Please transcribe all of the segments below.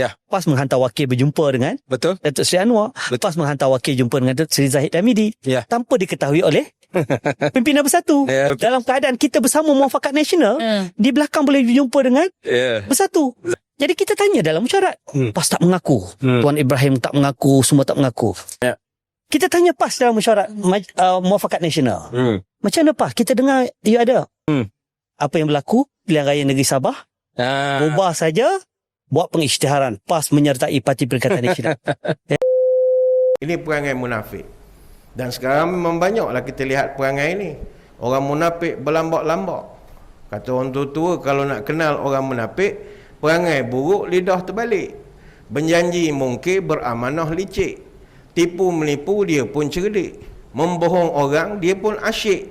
Ya. PAS menghantar wakil berjumpa dengan Betul. Datuk Seri Anwar. PAS menghantar wakil jumpa dengan Datuk Seri Zahid Hamidi. Ya. Tanpa diketahui oleh pimpinan Bersatu. Ya. Dalam keadaan kita bersama Muafakat Nasional, di belakang boleh berjumpa dengan Bersatu. Jadi kita tanya dalam mesyuarat, PAS tak mengaku, Tuan Ibrahim tak mengaku, semua tak mengaku. Ya. Kita tanya PAS dalam mesyuarat Muafakat Nasional. Macam mana PAS? Kita dengar you ada. Apa yang berlaku pilihan raya negeri Sabah? Ubah saja, buat pengisytiharan. PAS menyertai Parti Perikatan Nasional. Ini perangai munafik. Dan sekarang memang banyaklah kita lihat perangai ini. Orang munafik berlambak-lambak. Kata orang tua-tua, kalau nak kenal orang munafik, perangai buruk, lidah terbalik. Berjanji mungkir, beramanah licik. Tipu menipu, dia pun cerdik. Membohong orang, dia pun asyik.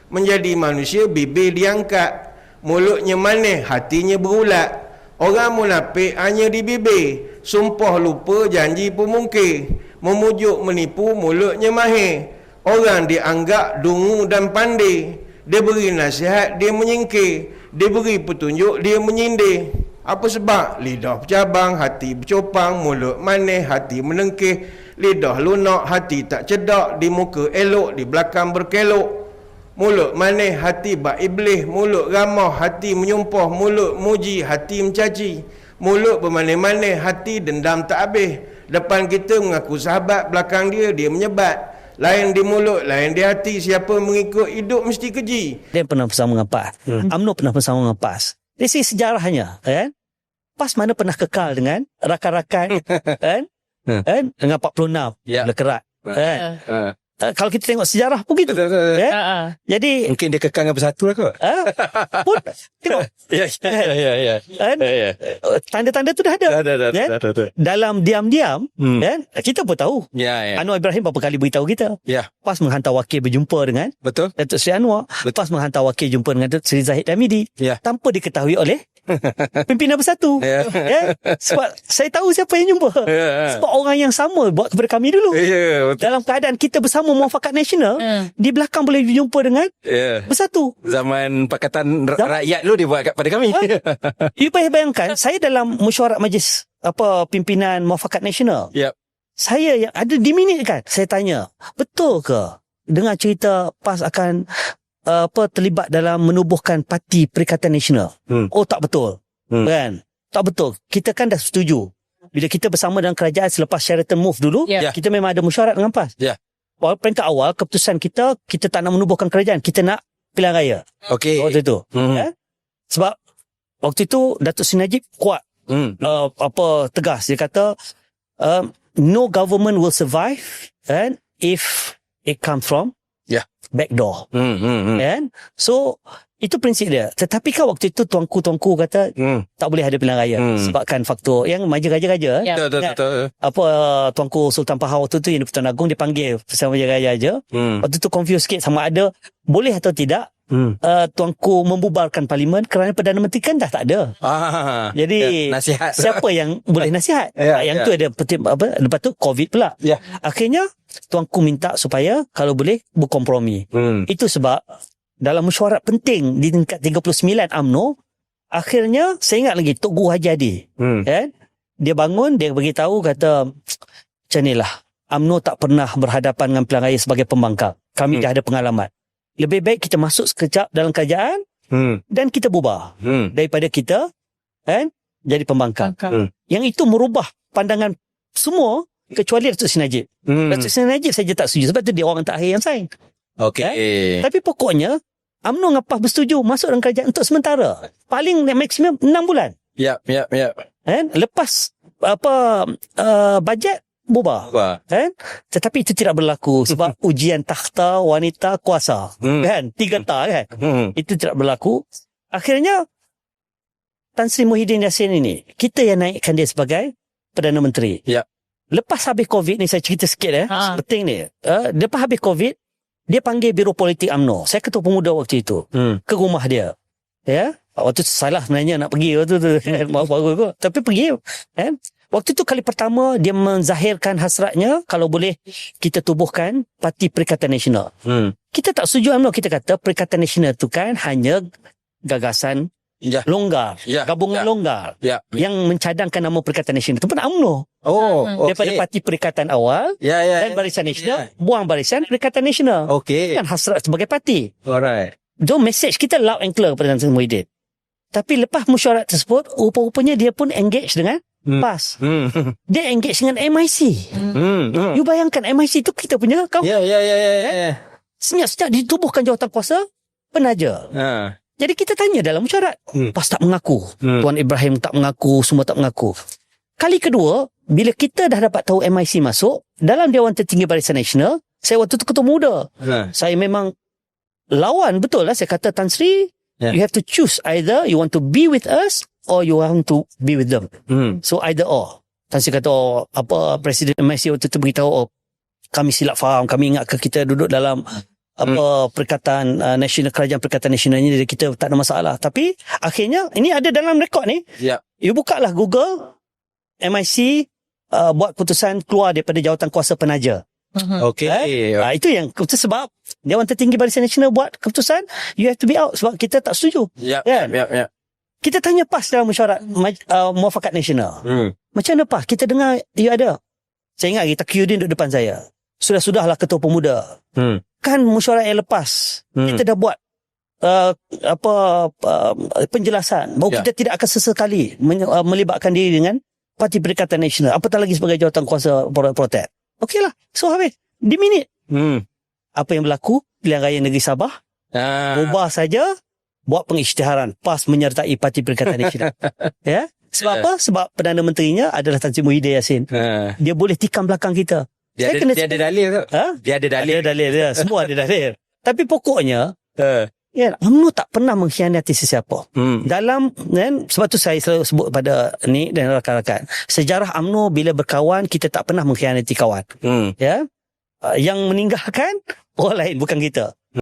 Menjadi manusia, bibir diangkat. Mulutnya manis, hatinya berulat. Orang munafik hanya di bibir. Sumpah lupa, janji pun mungkir. Memujuk menipu, mulutnya mahir. Orang dianggap dungu dan pandai. Dia beri nasihat, dia menyingkir. Dia beri petunjuk, dia menyindir. Apa sebab? Lidah bercabang, hati bercopang. Mulut manis, hati menengkih. Lidah lunak, hati tak cedak. Di muka elok, di belakang berkelok. Mulut manis, hati bak iblis. Mulut ramah, hati menyumpah. Mulut muji, hati mencaci. Mulut bermanis-manis, hati dendam tak habis. Depan kita mengaku sahabat, belakang dia menyebat. Lain di mulut, lain di hati. Siapa mengikut hidup mesti keji. Dia pernah bersama dengan PAS. UMNO pernah bersama dengan PAS. Dari segi sejarahnya, kan? PAS mana pernah kekal dengan rakan-rakan, kan? Dengan 46 lekerat, kan? Kalau kita tengok sejarah pun gitu. Jadi mungkin dia kekal dengan Bersatu lah kot. pun tengok. Tanda-tanda tu dah ada. Dalam diam-diam, kan? Kita pun tahu. Anwar Ibrahim berapa kali beritahu kita. PAS menghantar wakil berjumpa dengan Datuk Seri Anwar. PAS menghantar wakil jumpa dengan Datuk Seri Zahid Hamidi. Tanpa diketahui oleh pimpinan Bersatu. Sebab saya tahu siapa yang jumpa. Sebab orang yang sama buat kepada kami dulu. Dalam keadaan kita bersama Muafakat Nasional, di belakang boleh berjumpa dengan Bersatu. Zaman Pakatan Rakyat dulu dia buat pada kami. You bayangkan, saya dalam mesyuarat majlis pimpinan Muafakat Nasional. Saya yang ada diminitkan. Saya tanya, betul ke dengar cerita PAS akan terlibat dalam menubuhkan Parti Perikatan Nasional? Oh, tak betul. Kan? Tak betul. Kita kan dah setuju. Bila kita bersama dengan kerajaan selepas Sheraton Move dulu, kita memang ada mesyuarat dengan PAS. Peringkat awal, keputusan kita tak nak menubuhkan kerajaan. Kita nak pilihan raya. Waktu itu. Sebab waktu itu Datuk Seri Najib kuat. Tegas. Dia kata, no government will survive if it comes from backdoor. So itu prinsip dia. Tetapi kan waktu itu tuanku kata tak boleh ada pilihan raya sebabkan faktor yang maju raja-raja. Tuanku Sultan Pahang waktu tu yang di-Pertuan Agong, dia panggil Bersama Raja je. Waktu tu confused sikit sama ada boleh atau tidak tuanku membubarkan parlimen kerana Perdana Menteri kan dah tak ada. Jadi nasihat. Siapa yang boleh nasihat? Yang tu ada lepas tu COVID pula. Akhirnya tuanku minta supaya kalau boleh berkompromi. Itu sebab dalam mesyuarat penting di tingkat 39 UMNO, akhirnya saya ingat lagi Tok Guru Haji Adi, dia bangun, dia beritahu, kata macam inilah, UMNO tak pernah berhadapan dengan pilihan raya sebagai pembangkang. Kami dah ada pengalaman. Lebih baik kita masuk sekejap dalam kerajaan dan kita bubar daripada kita jadi pembangkang. Yang itu merubah pandangan semua kecuali Datuk Seri Najib. Datuk Seri Najib saja tak setuju, sebab tu dia orang terakhir yang sign. Tapi pokoknya UMNO dengan PAS bersetuju masuk dalam kerajaan untuk sementara. Paling maksimum 6 bulan. Lepas bajet bubar. Tetapi itu tidak berlaku sebab ujian takhta wanita kuasa. 3 tak kan? Itu tidak berlaku. Akhirnya Tan Sri Muhyiddin Yassin ini, kita yang naikkan dia sebagai Perdana Menteri. Lepas habis COVID ni, saya cerita sikit penting ni. Lepas habis COVID, dia panggil Biro Politik UMNO. Saya ketua pemuda waktu itu. Ke rumah dia. Waktu tu salah sebenarnya nak pergi waktu tu. Tapi pergi. Waktu tu kali pertama dia menzahirkan hasratnya kalau boleh kita tubuhkan Parti Perikatan Nasional. Kita tak setuju UMNO. Kita kata Perikatan Nasional tu kan hanya gagasan Ya. longgar, Ya. gabungan Ya. longgar Ya. yang mencadangkan nama Perikatan Nasional itu pun UMNO. Oh, Daripada Parti Perikatan awal Ya, ya. dan Barisan Nasional, buang Barisan Perikatan Nasional. Okey. Kan hasrat sebagai parti. Alright. So message kita loud and clear kepada Tan Sri Muhyiddin. Tapi lepas mesyuarat tersebut, rupa-rupanya dia pun engage dengan PAS. Dia engage dengan MIC. You bayangkan MIC itu kita punya kawan. Ya. Senyap-senyap ditubuhkan jawatan kuasa penaja. Ha. Jadi kita tanya dalam mesyuarat. PAS tak mengaku. Tuan Ibrahim tak mengaku. Semua tak mengaku. Kali kedua, bila kita dah dapat tahu MIC masuk, dalam Dewan Tertinggi Barisan Nasional, saya waktu tu ketua muda. Saya memang lawan, betul lah. Saya kata, Tan Sri, you have to choose. Either you want to be with us or you want to be with them. So either or. Tan Sri kata, Presiden MIC waktu tu beritahu, kami silap faham. Kami ingat kita duduk dalam Perikatan Nasional, Kerajaan Perikatan Nasional ni, jadi kita tak ada masalah. Tapi akhirnya ini ada dalam rekod ni. Ya. You buka lah Google, MIC buat keputusan keluar daripada jawatan kuasa penaja. Okey. Itu yang itu sebab Dewan Tertinggi Barisan Nasional buat keputusan you have to be out sebab kita tak setuju. Ya. Kan? Ya. Kita tanya PAS dalam mesyuarat Muafakat Nasional. Macam mana PAS? Kita dengar you ada. Saya ingat kita Taqiyuddin duduk depan saya. Sudahlah ketua pemuda. Kan mesyuarat yang lepas kita dah buat penjelasan bahawa kita tidak akan sesekali melibatkan diri dengan Parti Perikatan Nasional, apatah lagi sebagai jawatan kuasa protek. Okeylah, so habis di minit. Apa yang berlaku pilihan raya negeri Sabah, ubah saja, buat pengisytiharan PAS menyertai Parti Perikatan Nasional. Ya, sebab apa? Sebab Perdana Menterinya adalah Tan Sri Muhyiddin Yassin. Dia boleh tikam belakang kita. Dia ada dalil tak? Dia ada dalil. Ada dalil dia. Semua ada dalil. Tapi pokoknya, UMNO tak pernah mengkhianati sesiapa. Dalam, sebab tu saya selalu sebut pada Nick dan rakan-rakan. Sejarah UMNO bila berkawan, kita tak pernah mengkhianati kawan. Ya, yang meninggalkan orang lain, bukan kita.